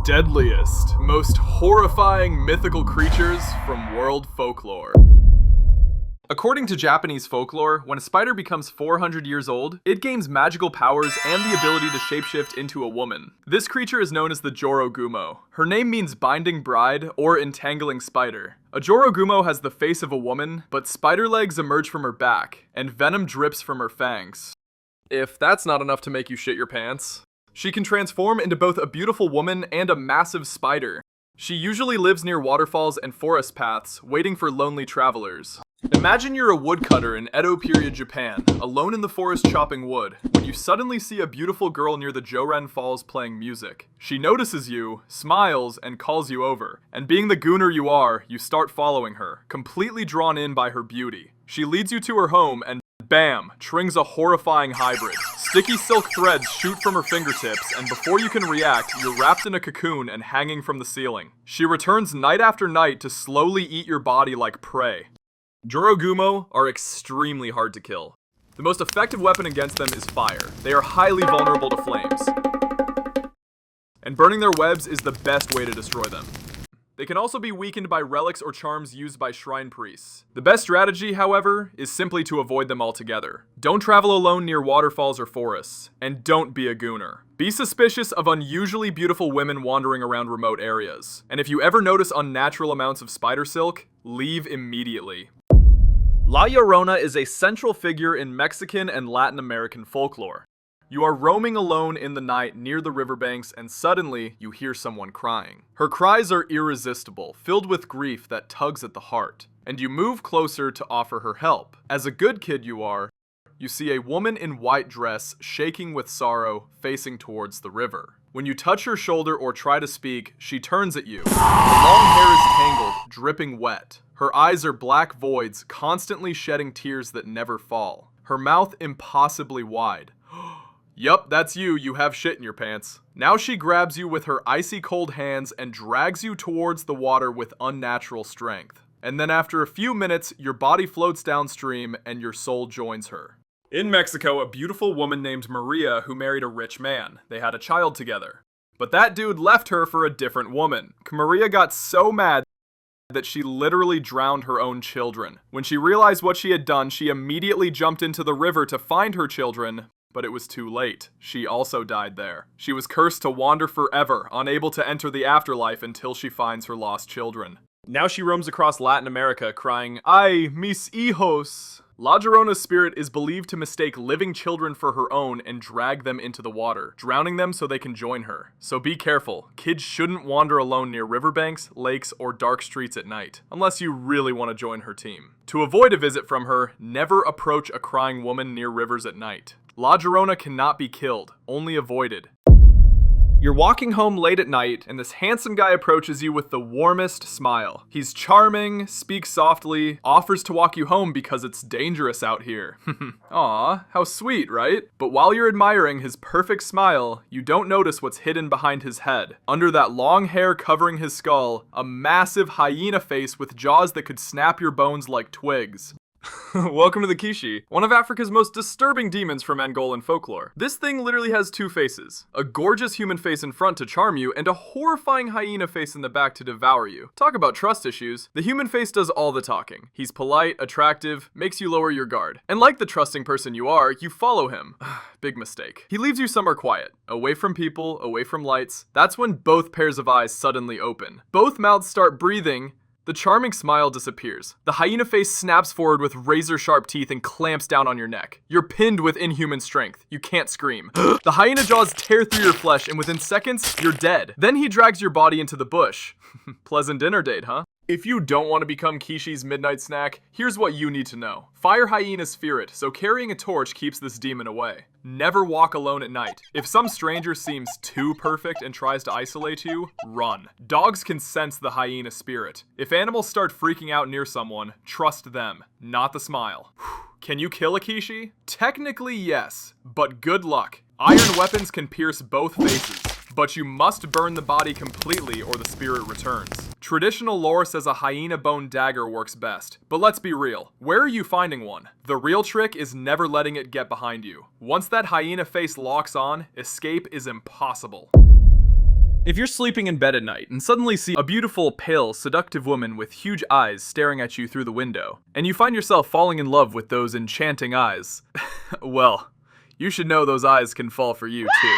Deadliest, most horrifying mythical creatures from world folklore. According to Japanese folklore, when a spider becomes 400 years old, it gains magical powers and the ability to shapeshift into a woman. This creature is known as the Jorōgumo. Her name means binding bride or entangling spider. A Jorōgumo has the face of a woman, but spider legs emerge from her back, and venom drips from her fangs. If that's not enough to make you shit your pants, she can transform into both a beautiful woman and a massive spider. She usually lives near waterfalls and forest paths, waiting for lonely travelers. Imagine you're a woodcutter in Edo period Japan, alone in the forest chopping wood, when you suddenly see a beautiful girl near the Joren Falls playing music. She notices you, smiles, and calls you over. And being the gooner you are, you start following her, completely drawn in by her beauty. She leads you to her home and bam, trings a horrifying hybrid. Sticky silk threads shoot from her fingertips, and before you can react, you're wrapped in a cocoon and hanging from the ceiling. She returns night after night to slowly eat your body like prey. Jorōgumo are extremely hard to kill. The most effective weapon against them is fire. They are highly vulnerable to flames. And burning their webs is the best way to destroy them. They can also be weakened by relics or charms used by shrine priests. The best strategy, however, is simply to avoid them altogether. Don't travel alone near waterfalls or forests, and don't be a gooner. Be suspicious of unusually beautiful women wandering around remote areas. And if you ever notice unnatural amounts of spider silk, leave immediately. La Llorona is a central figure in Mexican and Latin American folklore. You are roaming alone in the night near the riverbanks and suddenly you hear someone crying. Her cries are irresistible, filled with grief that tugs at the heart, and you move closer to offer her help. As a good kid you are, you see a woman in white dress shaking with sorrow facing towards the river. When you touch her shoulder or try to speak, she turns at you. Her long hair is tangled, dripping wet. Her eyes are black voids, constantly shedding tears that never fall. Her mouth impossibly wide. Yup, that's you, you have shit in your pants. Now she grabs you with her icy cold hands and drags you towards the water with unnatural strength. And then after a few minutes, your body floats downstream and your soul joins her. In Mexico, a beautiful woman named Maria who married a rich man. They had a child together. But that dude left her for a different woman. Maria got so mad that she literally drowned her own children. When she realized what she had done, she immediately jumped into the river to find her children, but it was too late. She also died there. She was cursed to wander forever, unable to enter the afterlife until she finds her lost children. Now she roams across Latin America crying, "Ay, mis hijos." La Llorona's spirit is believed to mistake living children for her own and drag them into the water, drowning them so they can join her. So be careful. Kids shouldn't wander alone near riverbanks, lakes, or dark streets at night, unless you really want to join her team. To avoid a visit from her, never approach a crying woman near rivers at night. La Llorona cannot be killed, only avoided. You're walking home late at night, and this handsome guy approaches you with the warmest smile. He's charming, speaks softly, offers to walk you home because it's dangerous out here. Aw, how sweet, right? But while you're admiring his perfect smile, you don't notice what's hidden behind his head. Under that long hair covering his skull, a massive hyena face with jaws that could snap your bones like twigs. Welcome to the Kishi, one of Africa's most disturbing demons from Angolan folklore. This thing literally has two faces. A gorgeous human face in front to charm you, and a horrifying hyena face in the back to devour you. Talk about trust issues. The human face does all the talking. He's polite, attractive, makes you lower your guard. And like the trusting person you are, you follow him. Big mistake. He leaves you somewhere quiet, away from people, away from lights. That's when both pairs of eyes suddenly open. Both mouths start breathing. The charming smile disappears. The hyena face snaps forward with razor-sharp teeth and clamps down on your neck. You're pinned with inhuman strength. You can't scream. The hyena jaws tear through your flesh, and within seconds, you're dead. Then he drags your body into the bush. Pleasant dinner date, huh? If you don't want to become Kishi's midnight snack, here's what you need to know. Fire hyenas fear it, so carrying a torch keeps this demon away. Never walk alone at night. If some stranger seems too perfect and tries to isolate you, run. Dogs can sense the hyena spirit. If animals start freaking out near someone, trust them, not the smile. Can you kill a Kishi? Technically yes, but good luck. Iron weapons can pierce both faces, but you must burn the body completely or the spirit returns. Traditional lore says a hyena bone dagger works best, but let's be real. Where are you finding one? The real trick is never letting it get behind you. Once that hyena face locks on, escape is impossible. If you're sleeping in bed at night and suddenly see a beautiful, pale, seductive woman with huge eyes staring at you through the window, and you find yourself falling in love with those enchanting eyes, well, you should know those eyes can fall for you too.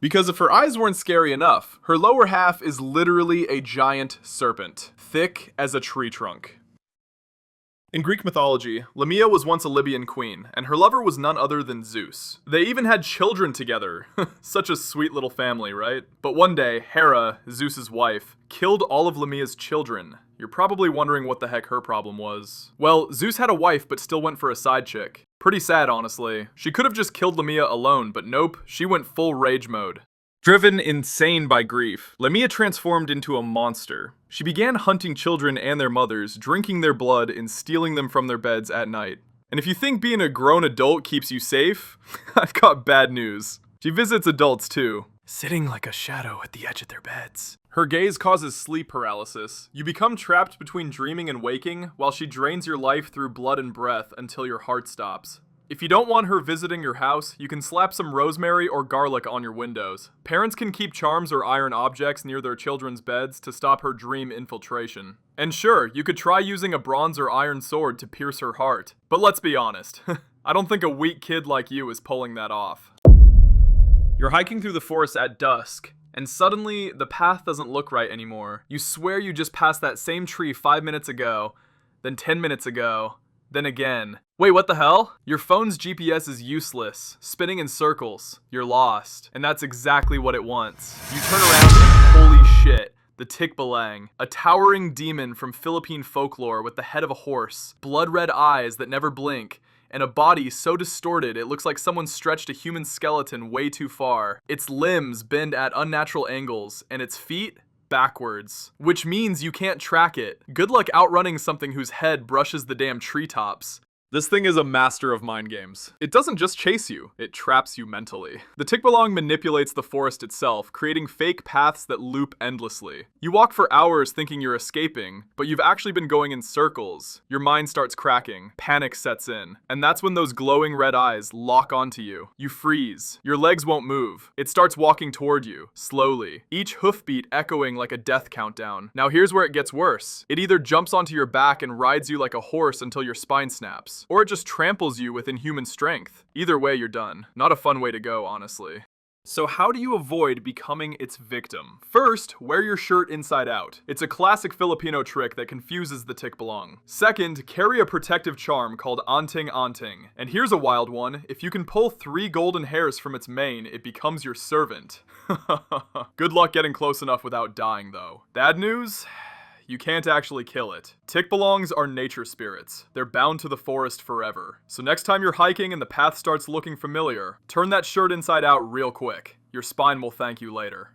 Because if her eyes weren't scary enough, her lower half is literally a giant serpent, thick as a tree trunk. In Greek mythology, Lamia was once a Libyan queen, and her lover was none other than Zeus. They even had children together. Such a sweet little family, right? But one day, Hera, Zeus's wife, killed all of Lamia's children. You're probably wondering what the heck her problem was. Well, Zeus had a wife but still went for a side chick. Pretty sad, honestly. She could have just killed Lamia alone, but nope, she went full rage mode. Driven insane by grief, Lamia transformed into a monster. She began hunting children and their mothers, drinking their blood and stealing them from their beds at night. And if you think being a grown adult keeps you safe, I've got bad news. She visits adults too, sitting like a shadow at the edge of their beds. Her gaze causes sleep paralysis. You become trapped between dreaming and waking, while she drains your life through blood and breath until your heart stops. If you don't want her visiting your house, you can slap some rosemary or garlic on your windows. Parents can keep charms or iron objects near their children's beds to stop her dream infiltration. And sure, you could try using a bronze or iron sword to pierce her heart. But let's be honest, I don't think a weak kid like you is pulling that off. You're hiking through the forest at dusk, and suddenly the path doesn't look right anymore. You swear you just passed that same tree 5 minutes ago, then 10 minutes ago, then again. Wait, what the hell? Your phone's GPS is useless, spinning in circles. You're lost. And that's exactly what it wants. You turn around and holy shit, the Tikbalang, a towering demon from Philippine folklore with the head of a horse, blood-red eyes that never blink, and a body so distorted it looks like someone stretched a human skeleton way too far. Its limbs bend at unnatural angles, and its feet backwards, which means you can't track it. Good luck outrunning something whose head brushes the damn treetops. This thing is a master of mind games. It doesn't just chase you, it traps you mentally. The Tikbalang manipulates the forest itself, creating fake paths that loop endlessly. You walk for hours thinking you're escaping, but you've actually been going in circles. Your mind starts cracking, panic sets in, and that's when those glowing red eyes lock onto you. You freeze. Your legs won't move. It starts walking toward you, slowly, each hoofbeat echoing like a death countdown. Now here's where it gets worse. It either jumps onto your back and rides you like a horse until your spine snaps, or it just tramples you with inhuman strength. Either way, you're done. Not a fun way to go, honestly. So how do you avoid becoming its victim? First, wear your shirt inside out. It's a classic Filipino trick that confuses the Tikbalang. Second, carry a protective charm called Anting Anting. And here's a wild one. If you can pull 3 golden hairs from its mane, it becomes your servant. Good luck getting close enough without dying, though. Bad news? You can't actually kill it. Tikbalangs are nature spirits. They're bound to the forest forever. So next time you're hiking and the path starts looking familiar, turn that shirt inside out real quick. Your spine will thank you later.